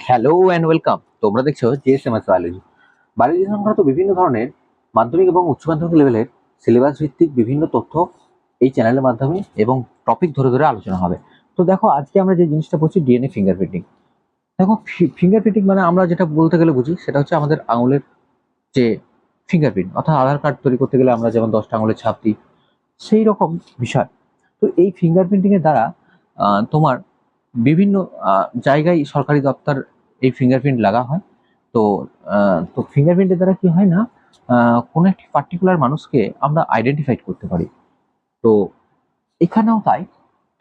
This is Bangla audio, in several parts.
Hello and welcome. তোমরা দেখছো জিএসএমএস বায়োলজি। বায়োলজি সংক্রান্ত বিভিন্ন ধরনের মাধ্যমিক এবং উচ্চ মাধ্যমিক লেভেলের সিলেবাস ভিত্তিক বিভিন্ন তথ্য এই চ্যানেলের মাধ্যমে এবং টপিক ধরে ধরে আলোচনা হবে। তো দেখো, আজকে আমরা যে জিনিসটা বলছি ডিএনএ ফিঙ্গারপ্রিন্টিং। দেখো, ফিঙ্গারপ্রিন্টিং মানে আমরা যেটা বলতে গেলে বুঝি সেটা হচ্ছে আমাদের আঙুলের যে ফিঙ্গারপ্রিন্ট, অর্থাৎ আধার কার্ড তৈরি করতে গেলে আমরা যেমন 10টা আঙুলের ছাপ দিই, সেই রকম বিষয়। তো এই ফিঙ্গারপ্রিন্টিং এর দ্বারা তোমার বিভিন্ন জায়গায় সরকারি দপ্তর এই ফিঙ্গারপ্রিন্ট লাগা হয়। তো ফিঙ্গারপ্রিন্টের দ্বারা কি হয় না, কোনো একটি পার্টিকুলার মানুষকে আমরা আইডেন্টিফাই করতে পারি। তো এখানেও তাই,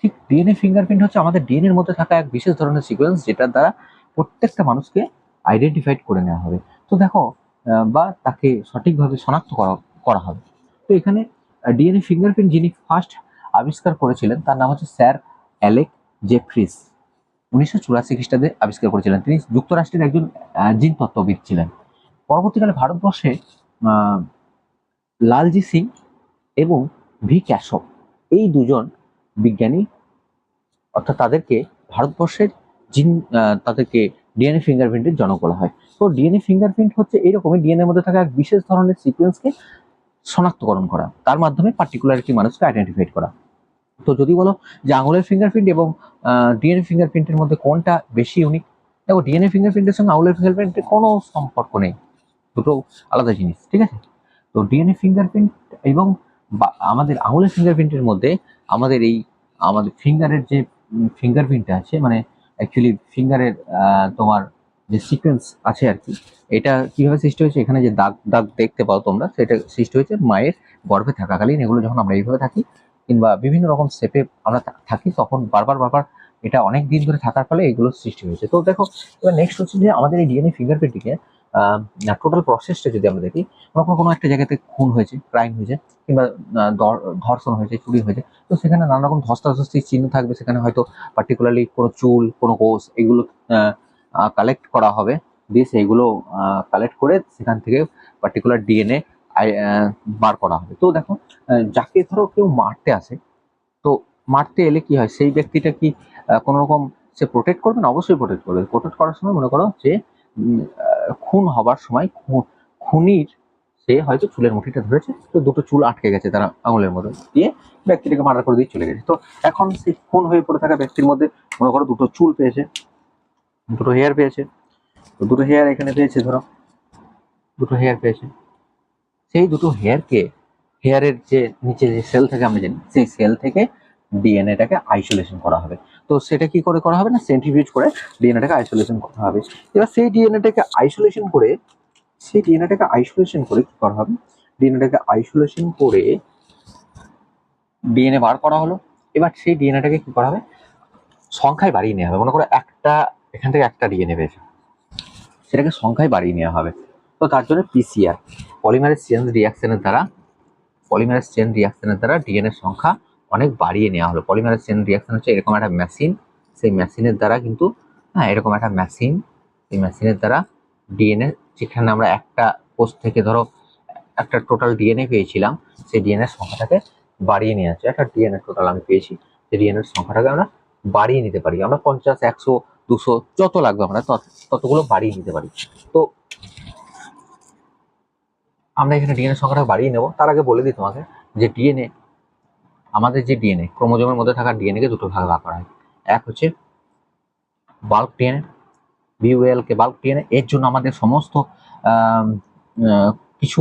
ঠিক ডিএনএ ফিঙ্গারপ্রিন্ট হচ্ছে আমাদের ডিএনএর মধ্যে থাকা এক বিশেষ ধরনের সিকোয়েন্স, যেটার দ্বারা প্রত্যেকটা মানুষকে আইডেন্টিফাইড করে নেওয়া হবে। তো দেখো, বা তাকে সঠিকভাবে শনাক্ত করা হবে। তো এখানে ডিএনএ ফিঙ্গারপ্রিন্ট যিনি ফার্স্ট আবিষ্কার করেছিলেন তার নাম হচ্ছে স্যার অ্যালেক জেফ্রিস। 1984 খ্রিস্টাব্দে আবিষ্কার করেছিলেন। তিনি যুক্তরাষ্ট্রের একজন জিনতত্ত্ববিদ ছিলেন। পরবর্তীকালে ভারতবর্ষে লালজি সিং এবং ভি ক্যাশপ, এই দুজন বিজ্ঞানী, অর্থাৎ তাদেরকে ভারতবর্ষের তাদেরকে ডিএনএ ফিঙ্গারপ্রিন্টের জনক বলা হয়। তো ডিএনএ ফিঙ্গারপ্রিন্ট হচ্ছে এইরকমই, ডিএনএর মধ্যে থাকা এক বিশেষ ধরনের সিকোয়েন্সকে শনাক্তকরণ করা, তার মাধ্যমে পার্টিকুলার একটি মানুষকে আইডেন্টিফাই করা। তো যদি বলো যে আঙুলের ফিঙ্গারপ্রিন্ট এবং ডিএনএ ফিঙ্গারপ্রিন্টের মধ্যে কোনটা বেশি ইউনিক, দেখো ডিএনএ ফিঙ্গারপ্রিন্টের সঙ্গে আঙুলের ফিঙ্গারপ্রিন্টের কোনো সম্পর্ক নেই, দুটো আলাদা জিনিস, ঠিক আছে। তো ডিএনএ ফিঙ্গারপ্রিন্ট এবং আমাদের আঙুলের ফিঙ্গারপ্রিন্টের মধ্যে আমাদের ফিঙ্গারের যে ফিঙ্গারপ্রিন্টটা আছে, মানে অ্যাকচুয়ালি ফিঙ্গারের তোমার যে সিকোয়েন্স আছে আর কি, এটা কিভাবে সৃষ্টি হয়েছে, এখানে যে দাগ দাগ দেখতে পাও তোমরা, সেটা সৃষ্টি হয়েছে মায়ের গর্ভে থাকাকালীন। এগুলো যখন আমরা এইভাবে থাকি কিংবা বিভিন্ন রকম শেপে আমরা থাকি, তখন বারবার বারবার এটা অনেক দিন ধরে থাকার ফলে এগুলো সৃষ্টি হয়েছে। তো দেখো, এবার নেক্সট হচ্ছে যে আমাদের এই ডিএনএ ফিঙ্গারপ্রিন্টিংয়ে টোটাল প্রসেসটা যদি আমরা দেখি, কোনো একটা জায়গাতে খুন হয়েছে, ক্রাইম হয়েছে, কিংবা ধর্ষণ হয়েছে, চুরি হয়েছে, তো সেখানে নানা রকম ধস্তাধস্তির চিহ্ন থাকবে। সেখানে হয়তো পার্টিকুলারলি কোনো চুল, কোনো কোষ, এগুলো কালেক্ট করা হবে, দিয়ে সেইগুলো কালেক্ট করে সেখান থেকে পার্টিকুলার ডিএনএ বার করা হবে। তো দেখো, যাকে ধরো কেউ মারতে আসে, তো মারতে এলে কি হয়, সেই ব্যক্তিটা কি কোনো রকম সে প্রোটেক্ট করবে না? অবশ্যই প্রোটেক্ট করবে। প্রোটেক্ট করার সময় মনে করো যে খুন হবার সময় খুনির সে হয়তো চুলের মুঠিটা ধরেছে, তো দুটো চুল আটকে গেছে তার আঙুলের মধ্যে, দিয়ে ব্যক্তিটাকে মার্ডার করে দিয়ে চলে গেছে। তো এখন সেই খুন হয়ে পড়ে থাকা ব্যক্তির মধ্যে মনে করো দুটো চুল পেয়েছে, দুটো হেয়ার পেয়েছে। তো দুটো হেয়ার এখানে পেয়েছে, ধরো দুটো হেয়ার পেয়েছে। সেই দুটো হেয়ারের যে নিচে যে সেল থেকে আমরা জানি, সেই সেল থেকে ডিএনএটাকে আইসোলেশন করা হবে। তো সেটা কি করে করা হবে না, সেন্ট্রিফিউজ করে ডিএনএটাকে আইসোলেশন করতে হবে। এবার সেই ডিএনএটাকে আইসোলেশন করে কি করা হবে, ডিএনএটাকে আইসোলেশন করে ডিএনএ বার করা হলো। এবার সেই ডিএনএটাকে কি করা হবে, সংখ্যায় বাড়িয়ে নেওয়া হবে। মনে করো এখান থেকে একটা ডিএনএ পেয়েছে, সেটাকে সংখ্যায় বাড়িয়ে নেওয়া হবে। তো তার জন্য পিসিআর, পলিমারেজ চেইন রিয়াকশনের দ্বারা ডিএনএ সংখ্যা অনেক বাড়িয়ে নেওয়া হলো। পলিমারেজ চেইন রিয়াকশন হচ্ছে এরকম একটা মেশিন, সেই মেশিনের দ্বারা কিন্তু এরকম একটা মেশিন, এই মেশিনের দ্বারা ডিএনএ, যেখানে আমরা একটা কোষ থেকে ধরো একটা টোটাল ডিএনএ পেয়েছিলাম, সেই ডিএনএ সংখ্যাটাকে বাড়িয়ে নিয়ে যাচ্ছে। একটা ডিএনএ টোটাল আমি পেয়েছি, সেই ডিএনএ সংখ্যাটাকে আমরা বাড়িয়ে নিতে পারি। আমরা 50, 100, 200 যত লাগবে আমরা ততগুলো বাড়িয়ে নিতে পারি। তো আমরা এখানে ডিএনএ সংখ্যাটা বাড়িয়ে নেব। তার আগে বলে দিই তোমাকে যে আমাদের যে ডিএনএ, ক্রোমোজোমের মধ্যে থাকা ডিএনএ কে দুটো ভাগে ভাগ করা হয়। এক হচ্ছে বাল্ক ডিএনএ, বিউএল কে বাল্ক ডিএনএ। এর জন্য আমাদের সমস্ত কিছু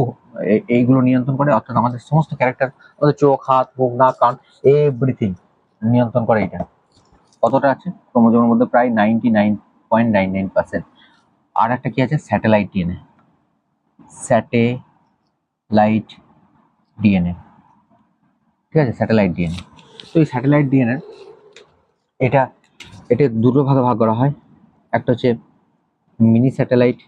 এইগুলো নিয়ন্ত্রণ করে, অর্থাৎ আমাদের সমস্ত ক্যারেক্টার, আমাদের চোখ, হাত, মুখ, নাক, কান, এভরিথিং নিয়ন্ত্রণ করে। এটা কতটা আছে ক্রোমোজোমের মধ্যে? প্রায় 99.99%। আর একটা কি আছে, স্যাটেলাইট ডিএনএ, ঠিক আছে, স্যাটেলাইট ডিএনএ। তো এই স্যাটেলাইট ডিএনএ এটা দুটো ভাগে ভাগ করা হয়। একটা হচ্ছে মিনি স্যাটেলাইট,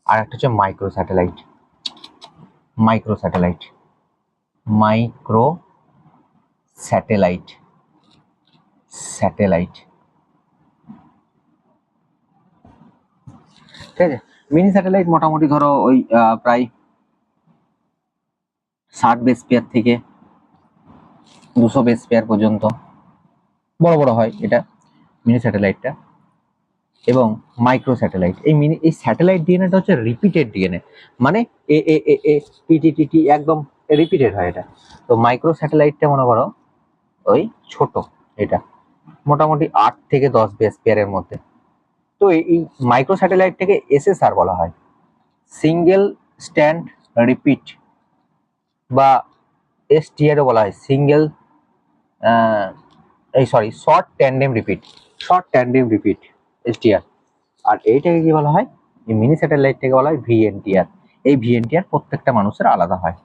আর একটা হচ্ছে মাইক্রো স্যাটেলাইট। ঠিক আছে। মিনি স্যাটেলাইট মোটামুটি ধরো ওই প্রায় 60 বেস পেয়ার থেকে 200 বেস পেয়ার পর্যন্ত বড় বড় হয় এটা মিনি স্যাটেলাইটটা। এবং মাইক্রো স্যাটেলাইট, এই স্যাটেলাইট ডিএনএটা হচ্ছে রিপিটেড ডিএনএ, মানে এ এ এ এ টি টি টি টি একদম রিপিটেড হয় এটা। তো মাইক্রো স্যাটেলাইটটা মনে করো ওই ছোট, এটা মোটামুটি 8 থেকে 10 বেস পেয়ারের মধ্যে। তো এই মাইক্রো স্যাটেলাইটটাকে এসএসআর বলা হয়, সিঙ্গেল স্ট্যান্ড রিপিট, বা এসটিআরও বলা হয়, single short tandem repeat, STR. আর এইটাকে কি বলা হয়, এই মিনি স্যাটেলাইটটাকে বলা হয় ভিএনটিআর। এই ভিএনটিআর প্রত্যেকটা মানুষের আলাদা হয়,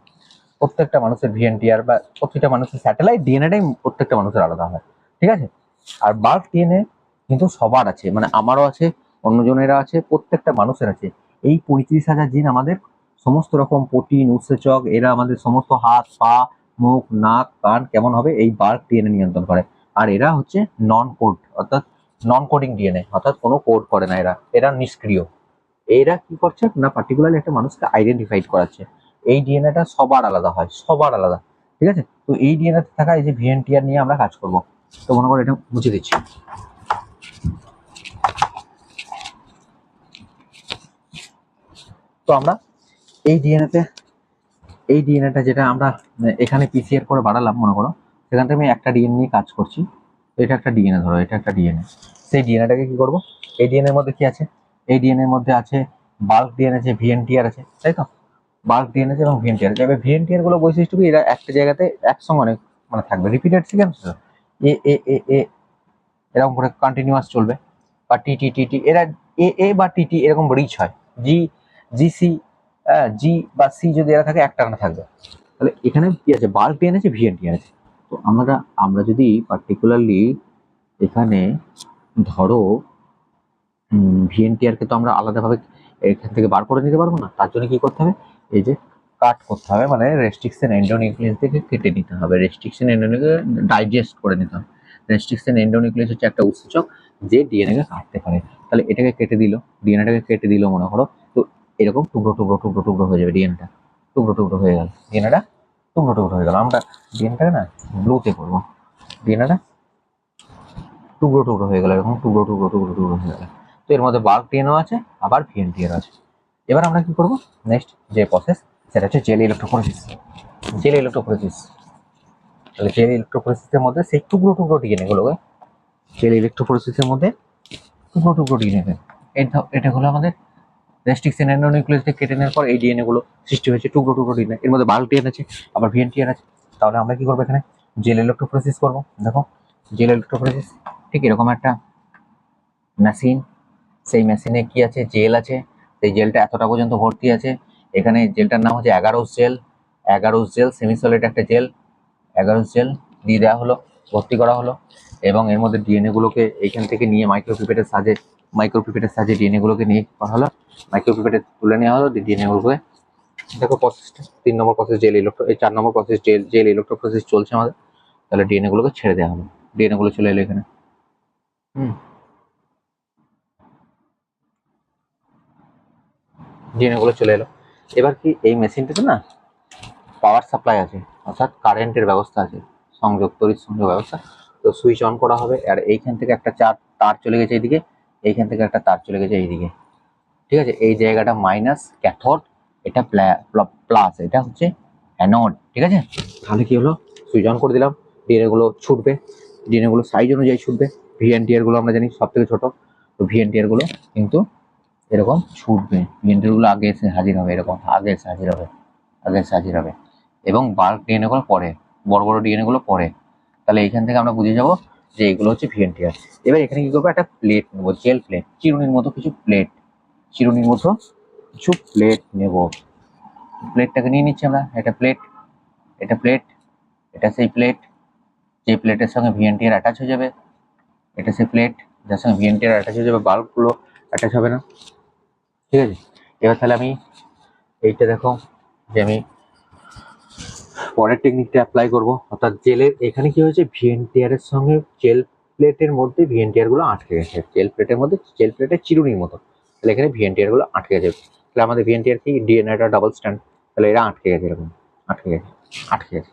প্রত্যেকটা মানুষের ভিএনটিআর বা প্রত্যেকটা মানুষের স্যাটেলাইট ডিএনএটাই প্রত্যেকটা মানুষের আলাদা হয়, ঠিক আছে। আর বাল্ক ডিএনএ কিন্তু সবার আছে, মানে আমারও আছে, অন্যজনেরা আছে, প্রত্যেকটা মানুষের আছে। এই 35,000 জিন আমাদের সমস্ত রকম প্রোটিন উৎসেচক, এরা আমাদের সমস্ত হাত পা মুখ নাক কান কেমন হবে এই বাল্ক ডিএনএ নিয়ন্ত্রণ করে। আর এরা হচ্ছে নন কোড, অর্থাৎ নন কোডিং ডিএনএ, অর্থাৎ কোনো কোড করে না, এরা নিষ্ক্রিয়। এরা কি করছে না, পার্টিকুলারলি একটা মানুষকে আইডেন্টিফাইড করাচ্ছে। এই ডিএনএটা সবার আলাদা হয়, সবার আলাদা, ঠিক আছে। তো এই ডিএনএ থাকা এই যে ভিএনটিআর নিয়ে আমরা কাজ করব। তো মনে করো এটা বুঝে দিচ্ছি। তো আমরা এই ডিএনএটা যেটা আমরা এখানে পিসিআর করে বাড়ালাম, মনে করো সেখান থেকে আমি একটা ডিএনএ নিয়ে কাজ করছি। এটা একটা ডিএনএ, ধরো এটা একটা ডিএনএ। সেই ডিএনএটাকে কি করব, এই ডিএনএ এর মধ্যে কি আছে, এই ডিএনএ এর মধ্যে আছে বাল্ক ডিএনএ আছে, ভিএনটিআর আছে, তাই তো। বাল্ক ডিএনএ আছে এবং ভিএনটিআর আছে। এবার ভিএনটিআর গুলো বৈশিষ্ট্য কি, এরা একটা জায়গাতে একসঙ্গে অনেক মানে থাকবে, রিপিটেড সিকোয়েন্স, এ এ এ এ এরকম করে কন্টিনিউয়াস চলবে, বা টি টি টি টি, এরা এ এ বা টি টি এরকম রিচ হয়, জি জি সি, জি বা সি যদি এরা থাকে একটা না থাকবে। তাহলে এখানে কি আছে, বাল্ক ডিএনএ আছে, ভিএনটিআর আছে। তো আমরা যদি পার্টিকুলারলি এখানে ধরো ভিএনটিআর কে তো আমরা আলাদাভাবে এখান থেকে বার করে নিতে পারবো না, তার জন্য কি করতে হবে, এই যে কাট করতে হবে, মানে রেস্ট্রিকশন এন্ডোনিউক্লিয়াস থেকে কেটে নিতে হবে, রেস্ট্রিকশন এন্ডোনিউক্লিয়াস ডাইজেস্ট করে নিতে হবে। রেস্ট্রিকশন এন্ডোনিউক্লিয়াস হচ্ছে একটা উৎসেচক যে ডিএনএ কে কাটতে পারে। তাহলে এটাকে কেটে দিল, ডিএনএটাকে কেটে দিল মনে করো, তো এরকম টুকরো টুকরো টুকরো টুকরো হয়ে যাবে ডিএনএটা, টুকরো টুকরো হয়ে গেল ডিএনএটা, টুকরো টুকরো হয়ে গেল। আমরা ডিএনএটাকে না ব্লুতে করবো, ডিএনএটা টুকরো টুকরো হয়ে গেল, এরকম টুকরো টুকরো টুকরো টুকরো হয়ে গেল। তো এর মধ্যে বাল্ক ডিএনএ আছে, আবার ভিএনটিআর আছে। এবার আমরা কি করব, নেক্সট যে প্রসেস সেটা হচ্ছে জেল ইলেকট্রোফোরেসিস। জেল ইলেকট্রোফোরেসিস, তাহলে জেল ইলেকট্রোফোরেসিসের মধ্যে সেই টুকরো টুকরো ডিএনএ গুলোকে, জেল ইলেকট্রোফোরেসিসের মধ্যে টুকরো টুকরো ডিএনএ, এটা হলো আমাদের রেস্ট্রিকশন এন্ডোনিউক্লিয়াস থেকে কেটে নেওয়ার পর এই ডিএনএ গুলো সৃষ্টি হয়েছে, টুকরো টুকরো ডিএনএ, এর মধ্যে বাল্ক ডিএনএ আছে, আবার ভিএনটিআর আছে। তাহলে আমরা কি করবো, এখানে জেল ইলেকট্রোফোরেসিস করবো। দেখো জেল ইলেকট্রোফোরেসিস ঠিক এরকম একটা মেশিন, সেই মেশিনে কি আছে, জেল আছে, সেই জেলটা এতটা পর্যন্ত ভর্তি আছে। এখানে জেলটার নাম হচ্ছে অ্যাগারোস জেল, অ্যাগারোস জেল সেমি সলিড একটা জেল, অ্যাগারোস জেল দিয়ে দেওয়া হলো, ভর্তি করা হলো। এবং এর মধ্যে ডিএনএ গুলোকে এইখান থেকে নিয়ে মাইক্রোপিপেটের সাহায্যে ডিএনএ গুলোকে নিয়ে করা হলো, মাইক্রোপিপেটে তুলে নেওয়া হলো ডিএনএ গুলোকে। দেখো প্রসেসটা 3 নম্বর প্রসেস জেল ইলেকট্রো, এই 4 নম্বর প্রসেস জেল ইলেকট্রোফোরেসিস চলছে আমাদের। তাহলে ডিএনএ গুলোকে ছেড়ে দেওয়া হলো, ডিএনএ গুলো চলে এলো এখানে। ডিএনএ গুলো চলে এলো। এবার কি এই মেশিনটাতে না পাওয়ার সাপ্লাই আছে, অর্থাৎ কারেন্টের ব্যবস্থা আছে, তড়িৎ সংযোগ ব্যবস্থা। তো সুইচ অন করা হবে, আর এইখান থেকে একটা তার চলে গেছে এইদিকে, এইখান থেকে একটা তার চলে গেছে এইদিকে, ঠিক আছে। এই জায়গাটা মাইনাস ক্যাথোড, এটা প্লাস, এটা হচ্ছে অ্যানোড, ঠিক আছে। তাহলে কি হলো, সুইচ অন করে দিলাম, ডিএনএ গুলো ছুটবে, ডিএনএ গুলো সাইজ অনুযায়ী ছুটবে। ভিএনটিআর গুলো আমরা জানি সব থেকে ছোট, তো ভিএনটিআর গুলো কিন্তু এরকম ছুটবে, ভিএনটিআর গুলো আগে এসে হাজির হবে, এরকম আগে এসে হাজির হবে। এবং বাল্ক ডিএনএ গুলো পরে, বড় বড় ডিএনএ গুলো পরে। তাহলে এইখান থেকে আমরা বুঝে যাব যে এগুলো হচ্ছে ভিএনটিআর। এবার এখানে কি করবো, একটা প্লেট নেবো, জেল প্লেট, চিরুনির মতো কিছু প্লেট নেব। প্লেটটাকে নিয়ে নিচ্ছি আমরা, এটা প্লেট, এটা সেই প্লেট, যে প্লেটের সঙ্গে ভিএনটিআর অ্যাটাচ হয়ে যাবে, এটা সেই প্লেট যার সঙ্গে ভিএনটিআর অ্যাটাচ হয়ে যাবে, বাল্বগুলো অ্যাটাচ হবে না, ঠিক আছে। এবার তাহলে আমি এইটা দেখো যে আমি পরের টেকনিকটা অ্যাপ্লাই করব, অর্থাৎ জেলের এখানে কি হয়েছে, ভিএনটিআর এর সঙ্গে জেল প্লেটের মধ্যে ভিএনটিআর গুলো আটকে গেছে, জেল প্লেটের চিরুনির মতো। তাহলে এখানে ভিএনটিআর গুলো আটকে গেছে, তাহলে আমাদের ভিএনটিআর কি ডিএনএটা ডাবল স্ট্যান্ড, তাহলে এরা আটকে গেছে এরকম। আটকে গেছে, আটকে গেছে।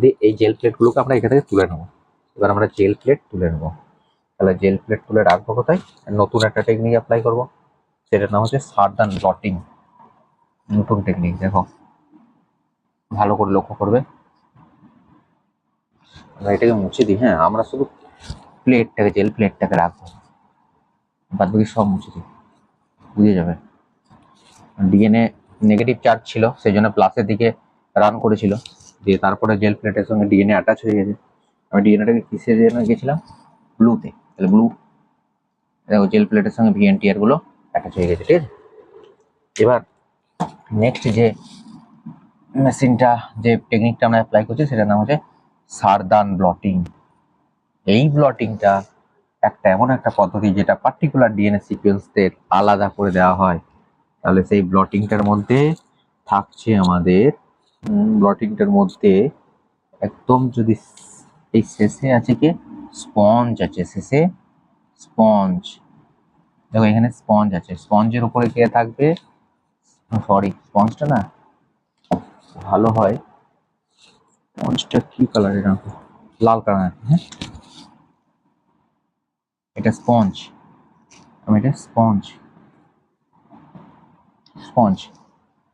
দিয়ে এই জেল প্লেটগুলোকে আমরা এখান থেকে তুলে নেবো। এবার আমরা জেল প্লেট তুলে নেবো। তাহলে জেল প্লেট তুলে রাখবো কোথায়? নতুন একটা টেকনিক অ্যাপ্লাই করবো, সেটার নাম হচ্ছে সারদান ব্লটিং। নতুন টেকনিক, দেখো ভালো করে লক্ষ্য করবে। আমরা এটাকে মুছে দিই। হ্যাঁ, আমরা শুধু প্লেটটাকে, জেল প্লেটটাকে রাখবো, বাদ বাকি সব মুছে দিই, বুঝে যাবে। ডিএনএ নেগেটিভ চার্জ ছিল, সেই জন্য প্লাসের দিকে রান করেছিল। দিয়ে তারপরে জেল প্লেটের সঙ্গে ডিএনএ অ্যাটাচ হয়ে গেছে। আমি ডিএনএটাকে কিসে জন্য গেছিলাম? ব্লুতে। তাহলে ব্লু, দেখো জেল প্লেটের সঙ্গে ভিএনটিআর গুলো অ্যাটাচ হয়ে গেছে, ঠিক আছে। এবার নেক্সট যে মেশিনটা, যে টেকনিকটা আমরা অ্যাপ্লাই করছি, সেটার নাম হচ্ছে সারদান ব্লটিং। এই ব্লটিংটা একটা এমন একটা পদ্ধতি যেটা পার্টিকুলার ডিএনএ সিকোয়েন্সদের আলাদা করে দেওয়া হয়। তাহলে সেই ব্লটিংটার মধ্যে থাকছে আমাদের, ব্লটিংটার মধ্যে একদম যদি এই শেষে আছে কি স্পঞ্জ আছে, শেষে স্পঞ্জ, দেখো এখানে স্পঞ্জ আছে, স্পঞ্জের উপরে কে থাকবে? সরি, স্পঞ্জটা না ভালো হয়, স্পঞ্জটা কি কালারের রাখবো? লাল কালার। হ্যাঁ, এটা স্পঞ্জ, আমি এটা স্পঞ্জ, স্পঞ্জ।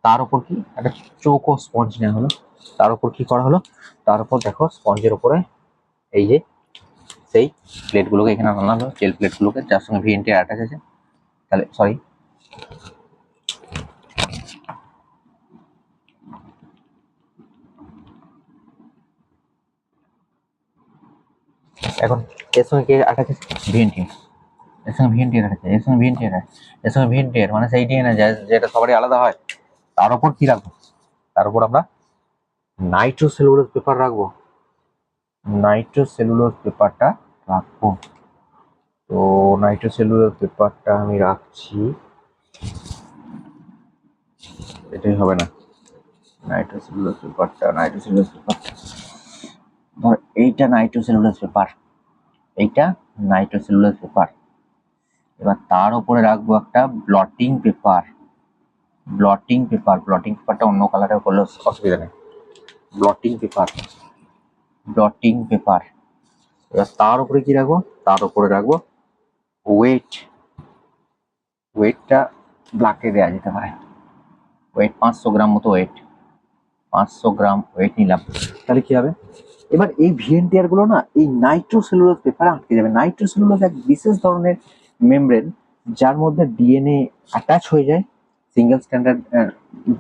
তার উপর কি একটা চৌকো স্পঞ্জ নেওয়া হলো, তার উপর কি করা হলো? তার উপর দেখো স্পঞ্জের উপরে এই যে সেই প্লেটগুলোকে এখানে আনা হলো, জেল প্লেটগুলোকে, যার সঙ্গে ভিএনটি অ্যাটাচ আছে। তাহলে সরি, এখন এর সঙ্গে কে অ্যাটাচ আছে? ভিএনটি। এর সঙ্গে ভিএনটি অ্যাটাচ আছে, এর সঙ্গে ভিএনটি অ্যাটাচ, এর সঙ্গে ভিএনটি, মানে সেই ডিএনএ যেটা সবারই আলাদা হয়। তার উপর কি রাখবো? তার উপর আমরা নাইট্রোসেলুলোজ পেপার রাখবো, নাইট্রোসেলুলোজ পেপারটা রাখবো। তো নাইট্রোসেলুলোজ পেপারটা আমি রাখছি, এটাই হবে না। নাইট্রোসেলুলোজ পেপারটা, নাইট্রোসেলুলোজ পেপারটা ধর, এইটা নাইট্রোসেলুলোজ পেপার, এইটা নাইট্রোসেলুলোজ পেপার। এবার তার উপরে রাখবো একটা bloating paper, bloating paper, bloating পেপারটা অন্য কালারে করলে অসুবিধা নেই। Bloating paper, bloating paper. এবার তার উপরে কি রাখবো? তার উপরে রাখবো ওয়েট, ওয়েটটা ব্ল্যাকে দেওয়া যেতে পারে, ওয়েট 500 গ্রাম মতো, ওয়েট 500 গ্রাম ওয়েট নিলাম। তাহলে কি হবে? এবার এই ভিএনটিআর গুলো না এই নাইট্রোসেলুলোজ পেপারে আটকে যাবে। নাইট্রোসেলুলোজ এক বিশেষ ধরনের মেমব্রেন, যার মধ্যে ডিএনএ অ্যাটাচ হয়ে যায়, সিঙ্গেল স্ট্যান্ডার্ড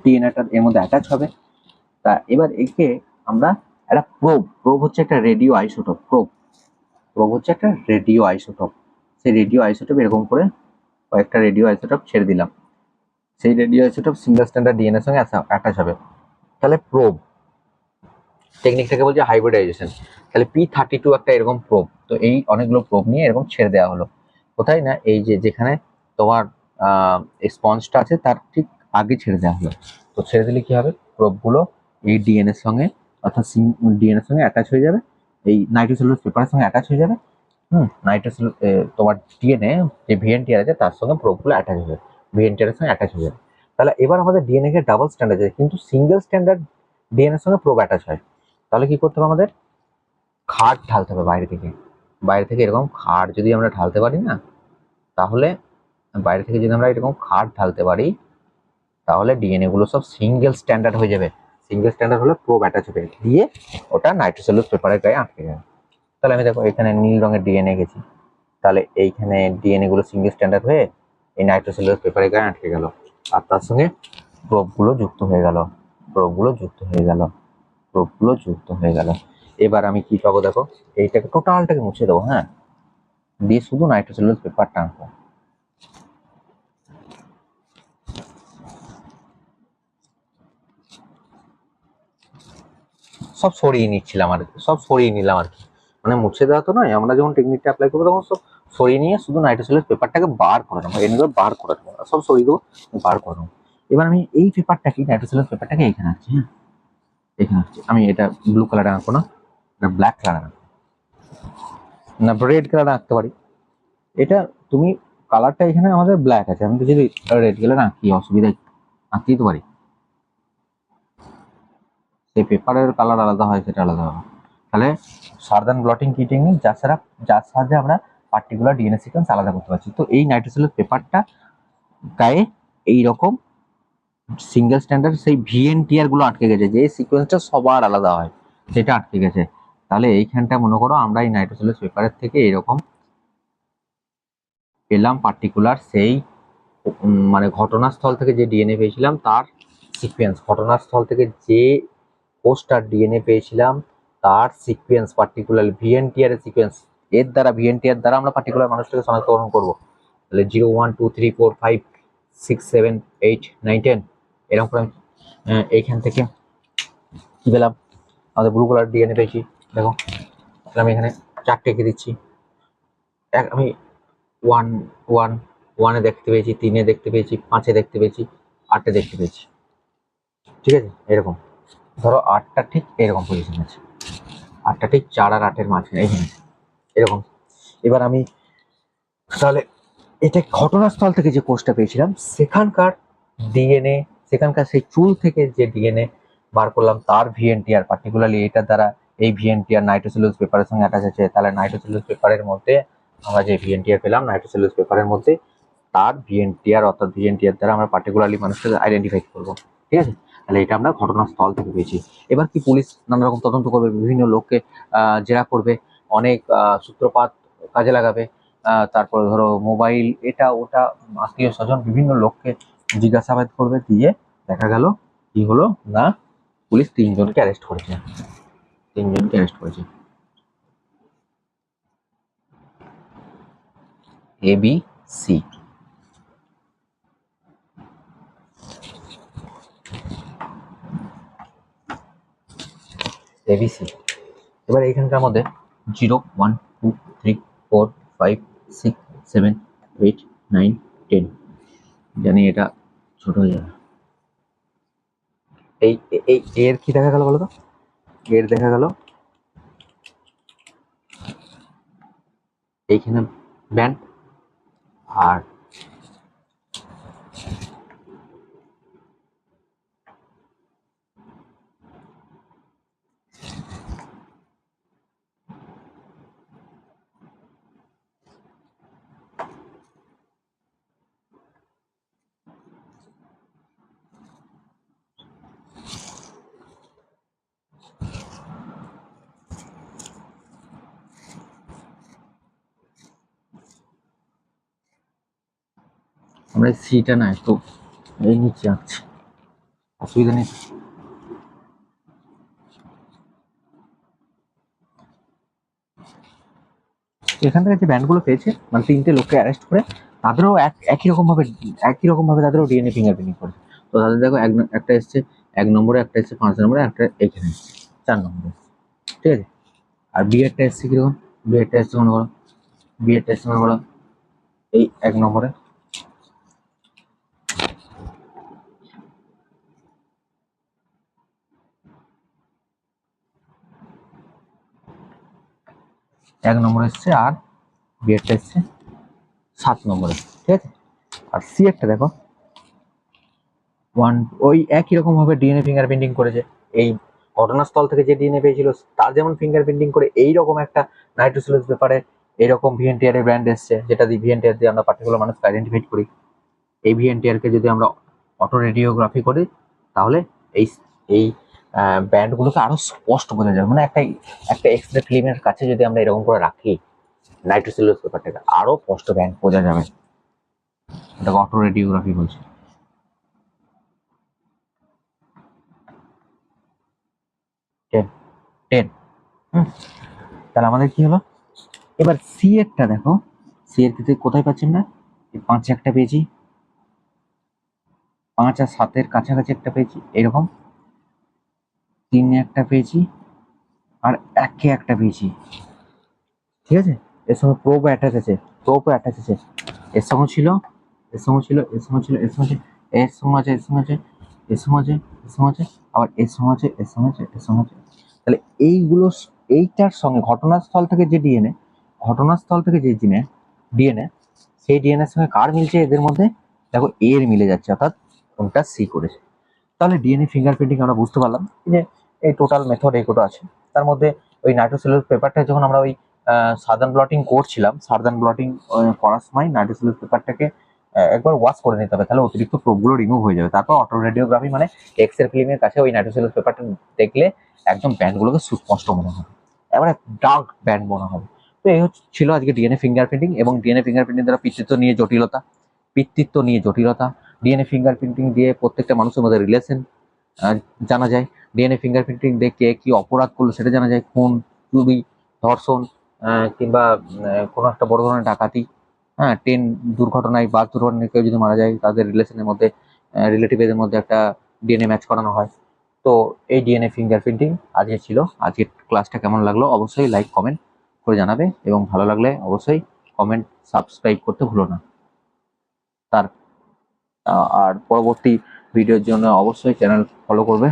ডিএনএটা এর মধ্যে অ্যাটাচ হবে। তা এবার একে আমরা একটা প্রোব, প্রোব হচ্ছে একটা রেডিও আইসোটোপ, প্রোব, প্রোব হচ্ছে একটা রেডিও আইসোটোপ। সেই রেডিও আইসোটোপ এরকম করে কয়েকটা রেডিও আইসোটোপ ছেড়ে দিলাম, সেই radio isotope single standard DNA এর সঙ্গে অ্যাটাচ হবে। তাহলে প্রোব টেকনিকটাকে বলছে হাইব্রিডাইজেশন। তাহলে P32 একটা এরকম প্রোব। তো এই অনেকগুলো প্রোব নিয়ে এরকম ছেড়ে দেওয়া হলো কোথায় না, এই যে যেখানে তোমার স্পঞ্জটা আছে তার ঠিক আগে ছেড়ে দেওয়া হলো। তো ছেড়ে দিলে কি হবে? প্রোবগুলো এই ডিএনএর সঙ্গে, অর্থাৎ ডিএনএর সঙ্গে অ্যাটাচ হয়ে যাবে, এই নাইট্রোসেলুলোজ পেপারের সঙ্গে অ্যাটাচ হয়ে যাবে। নাইট্রোসেলুলোজ তোমার ডিএনএ যে ভিএনটিআর আছে তার সঙ্গে প্রোবগুলো অ্যাটাচ হয়ে যাবে, ভিএনটিআর এর সঙ্গে অ্যাটাচ হয়ে যাবে। তাহলে এবার আমাদের ডিএনএ কে ডাবল স্ট্যান্ডার্ড আছে, কিন্তু সিঙ্গেল স্ট্যান্ডার্ড ডিএনএর সঙ্গে প্রোব অ্যাটাচ হয়। তাহলে কি করতে হবে? আমাদের খাট ঢালতে হবে বাইরে থেকে, বাইরে থেকে এরকম খাট যদি আমরা ঢালতে পারি না, তাহলে বাইরে থেকে যদি আমরা এরকম খাট ঢালতে পারি, তাহলে ডিএনএ গুলো সব সিঙ্গেল স্ট্যান্ডার্ড হয়ে যাবে। সিঙ্গেল স্ট্যান্ডার্ড হলে প্রোব অ্যাটাচ হবে, দিয়ে ওটা নাইট্রোসেলুলোজ পেপারের গায়ে আটকে যাবে। তাহলে আমি দেখো এখানে নীল রঙের ডিএনএ গেছি, তাহলে এইখানে ডিএনএ গুলো সিঙ্গেল স্ট্যান্ডার্ড হয়ে এই নাইট্রোসেলুলোজ পেপারের গায়ে আটকে গেল, আর তার সঙ্গে প্রোবগুলো যুক্ত হয়ে গেল, প্রোবগুলো যুক্ত হয়ে গেল, প্রোবগুলো যুক্ত হয়ে গেল। এবার আমি কি পাবো দেখো, এইটাকে টোটালটাকে মুছে দেবো, হ্যাঁ, দিয়ে শুধু নাইট্রোসেলুলোজ পেপারটা আনবো। সব সরিয়ে নিচ্ছিলাম আর কি, সব সরিয়ে নিলাম আর কি, মানে মুছে দেওয়া তো নয়, আমরা যখন টেকনিকটা অ্যাপ্লাই করবো তখন সব সরিয়ে নিয়ে শুধু নাইট্রোসেলুলোজ পেপারটাকে বার করে নেবো, এনে বার করে দেবো, সব সরিয়ে দেবো, বার করে নেবো। এবার আমি এই পেপারটাকে, নাইট্রোসেলুলোজ পেপারটাকে এখানে আনছি, হ্যাঁ এখানে আনছি। আমি এটা ব্লু কালারে আঁকবো না, এটা ব্ল্যাক কালার আঁকবো, না রেড কালার আঁকতে পারি। এটা তুমি কালারটা এখানে আমাদের ব্ল্যাক আছে, আমি তো যদি রেড কালার আঁকি অসুবিধা, আঁকতেই তো পারি। সেই পেপারের কালার আলাদা হয়, সেটা আলাদা হবে। তাহলে সার্দান ব্লটিং কি টেকনিক, যার সাহায্যে আমরা পার্টিকুলার ডিএনএ সিকোয়েন্স আলাদা করতে পারছি। তো এই নাইট্রোসেলুলোজ পেপারটা গায়ে এইরকম সিঙ্গেল স্ট্যান্ডার্ড সেই ভিএনটিআর গুলো আটকে গেছে, যে সিকোয়েন্সটা সবার আলাদা হয় সেটা আটকে গেছে। তাহলে এইখানটা মনে করো আমরা এই নাইট্রোসেলুলোজ পেপারের থেকে এরকম পেলাম পার্টিকুলার সেই মানে ঘটনাস্থল থেকে যে ডিএনএ পেয়েছিলাম তার সিকোয়েন্স, ঘটনাস্থল থেকে যে কোষটার ডিএনএ পেয়েছিলাম তার সিকোয়েন্স, পার্টিকুলার ভিএনটিআর এর সিকোয়েন্স, এর দ্বারা ভিএনটিআর দ্বারা আমরা পার্টিকুলার মানুষটাকে শনাক্তকরণ করবো। তাহলে 0 1 2 3 4 5 6 7 8 9 10 এরকম করে এইখান থেকে কি পেলাম, আমাদের ব্লু কালার ডিএনএ পেয়েছি। দেখো আমি এখানে 4টে এঁকে দিচ্ছি। আমি 1 1 1 এ দেখতে পেয়েছি, 3 এ দেখতে পেয়েছি, 5 এ দেখতে পেয়েছি, 8 এ দেখতে পেয়েছি। ঠিক আছে, এরকম ধরো 8টা ঠিক এরকম পজিশন আছে, 8টা ঠিক 4 আর 8 এর মাঝখানে এইখানে এরকম। এবার আমি তাহলে এটা ঘটনাস্থল থেকে যে কোষটা পেয়েছিলাম সেখানকার ডিএনএ, সেখানকার সেই চুল থেকে যে ডিএনএ বার করলাম তার ভিএনটিআর, পার্টিকুলারলি এটার দ্বারা এই ভিএনটিআর নাইট্রোসেলুলোজ পেপারের সঙ্গে অ্যাটাচ আছে। তাহলে নাইট্রোসেলুলোজ পেপারের মধ্যে আমরা যে ভিএনটিআর পেলাম নাইট্রোসেলুলোজ পেপারের মধ্যে, তার ভিএনটিআর অর্থাৎ ভিএনটিআর দ্বারা আমরা পার্টিকুলারলি মানুষটাকে আইডেন্টিফাই করবো। ঠিক আছে, তাহলে এটা আমরা ঘটনাস্থল থেকে পেয়েছি। এবার কি পুলিশ নানা রকম তদন্ত করবে, বিভিন্ন লোককে জেরা করবে, অনেক সূত্রপাত কাজে লাগাবে, তারপরে ধরো মোবাইল এটা ওটা আত্মীয় স্বজন বিভিন্ন লোককে জিজ্ঞাসাবাদ করবে, দিয়ে দেখা গেল কি হলো না, পুলিশ 3জনকে অ্যারেস্ট করেছে, 3জনকে অ্যারেস্ট করেছে। ABC ABC। এবার এইখানকার মধ্যে 0 1 2 3 4 5 6 7 8 9 10, জানি এটা ছোট হয়ে যাবে। এই এই এর কি দেখা গেল বলো তো, এর দেখা গেল এইখানে ব্যান্ড, আর আমরা সিটা না একটু এই নিচে আঁকছি, অসুবিধা নেই। এখান থেকে যে ব্যান্ডগুলো পেয়েছে মানে 3টে লোককে অ্যারেস্ট করে তাদেরও একই রকম ভাবে তাদেরও ডিএনএ ফিঙ্গারপ্রিন্টিং করেছে। তো তাদের দেখো একটা এসছে 1 নম্বরে, একটা এসছে 5 নম্বরে, একটা এখানে এসছে 4 নম্বরে। ঠিক আছে, আর বিএডটা এসছে কিরকম, বিএডটা এসছে মনে করো, বিএডটা এসছে মনে করো এই 1 নম্বরে, এসছে, আর বিএডটা এসছে 7 নম্বরে। ঠিক আছে, আর সি একটা দেখো ওই একই রকম ভাবে ডিএনএ ফিঙ্গারপ্রিন্টিং করেছে। এই ঘটনাস্থল থেকে যে ডিএনএ পেয়েছিল তার যেমন ফিঙ্গারপ্রিন্টিং করে এইরকম একটা নাইট্রোসেলুলোজ পেপারে এরকম ভিএনটিআর এর ব্র্যান্ড এসছে, যেটা দিয়ে ভিএনটিআর দিয়ে আমরা পার্টিকুলার মানুষকে আইডেন্টিফাই করি। এই ভিএনটিআর কে যদি আমরা অটো রেডিওগ্রাফি করি তাহলে এই এই ব্যান্ডগুলোকে আরো স্পষ্ট বোঝা যাবে, মানে একটা এক্সরে ফিল্মের কাছে যদি আমরা এরকম করে রাখি নাইট্রোসেলুলোজ পেপারটাকে আরো স্পষ্ট ব্যান্ড বোঝা যাবে, এটাকে অটো রেডিওগ্রাফি বলছে। 10 10 তাহলে আমাদের কি হলো, এবার সি এরটা দেখো, সি এর ক্ষেত্রে কোথায় পাচ্ছি না, 5 একটা পেয়েছি, 5 আর 7-এর কাছাকাছি একটা পেয়েছি এরকম, 3 একটা পেয়েছি, আর 1 একটা পেয়েছি। ঠিক আছে, এর সঙ্গে প্রোব অ্যাটাচ আছে, এর সঙ্গে ছিল, এর সঙ্গে ছিল, এর সঙ্গে ছিল, এর সঙ্গে এর সঙ্গে আছে, এর সঙ্গে আছে, এর সঙ্গে আছে, এর সঙ্গে আছে, আবার এর সঙ্গে আছে, এর সঙ্গে আছে, এর সঙ্গে আছে। তাহলে এইগুলো এইটার সঙ্গে ঘটনাস্থল থেকে যে ডিএনএ, ডিএনএ সেই ডিএনএর সঙ্গে কার মিলছে এদের মধ্যে, দেখো এর মিলে যাচ্ছে, অর্থাৎ কোনটা সি করেছে। তাহলে ডিএনএ ফিঙ্গারপ্রিন্টিং আমরা বুঝতে পারলাম যে এই টোটাল মেথড এইগুলো আছে। তার মধ্যে ওই নাইট্রোসেলুলোজ পেপারটা যখন আমরা ওই সাদার্ন ব্লটিং করছিলাম, সাদার্ন ব্লটিং করার সময় নাইট্রোসেলুলোজ পেপারটাকে একবার ওয়াশ করে নিতে হবে, তাহলে অতিরিক্ত প্রোবগুলো রিমুভ হয়ে যাবে। তারপর অটো রেডিওগ্রাফি মানে এক্স-রে ফিল্মের কাছে ওই নাইট্রোসেলুলোজ পেপারটা দেখলে একদম ব্যান্ডগুলোকে সুস্পষ্ট মনে হবে, এবারে ডার্ক ব্যান্ড মনে হবে। তো এই ছিল আজকে ডিএনএ ফিঙ্গারপ্রিন্টিং এবং ডিএনএ ফিঙ্গারপ্রিন্টিং দ্বারা পিতৃত্ব নিয়ে জটিলতা, ডিএনএ ফিঙ্গারপ্রিন্টিং দিয়ে প্রত্যেকটা মানুষের মধ্যে রিলেশন জানা যায়, ডিএনএ ফিঙ্গারপ্রিন্টিং দিয়ে কে কি অপরাধ করলো সেটা জানা যায়, খুন, চুরি, ধর্ষণ, কিংবা কোনো একটা বড় ধরনের ডাকাতি, হ্যাঁ, ট্রেন দুর্ঘটনায়, বাস দুর্ঘটনায় কেউ যদি মারা যায় তাদের রিলেশনের মধ্যে রিলেটিভের মধ্যে একটা ডিএনএ ম্যাচ করানো হয়। তো এই ডিএনএ ফিঙ্গারপ্রিন্টিং আজকে ছিল। আজকের ক্লাসটা কেমন লাগলো অবশ্যই লাইক কমেন্ট করে জানাবে, এবং ভালো লাগলে অবশ্যই কমেন্ট সাবস্ক্রাইব করতে ভুলো না। আর পরবর্তী ভিডিওর জন্য অবশ্যই চ্যানেল ফলো করবে।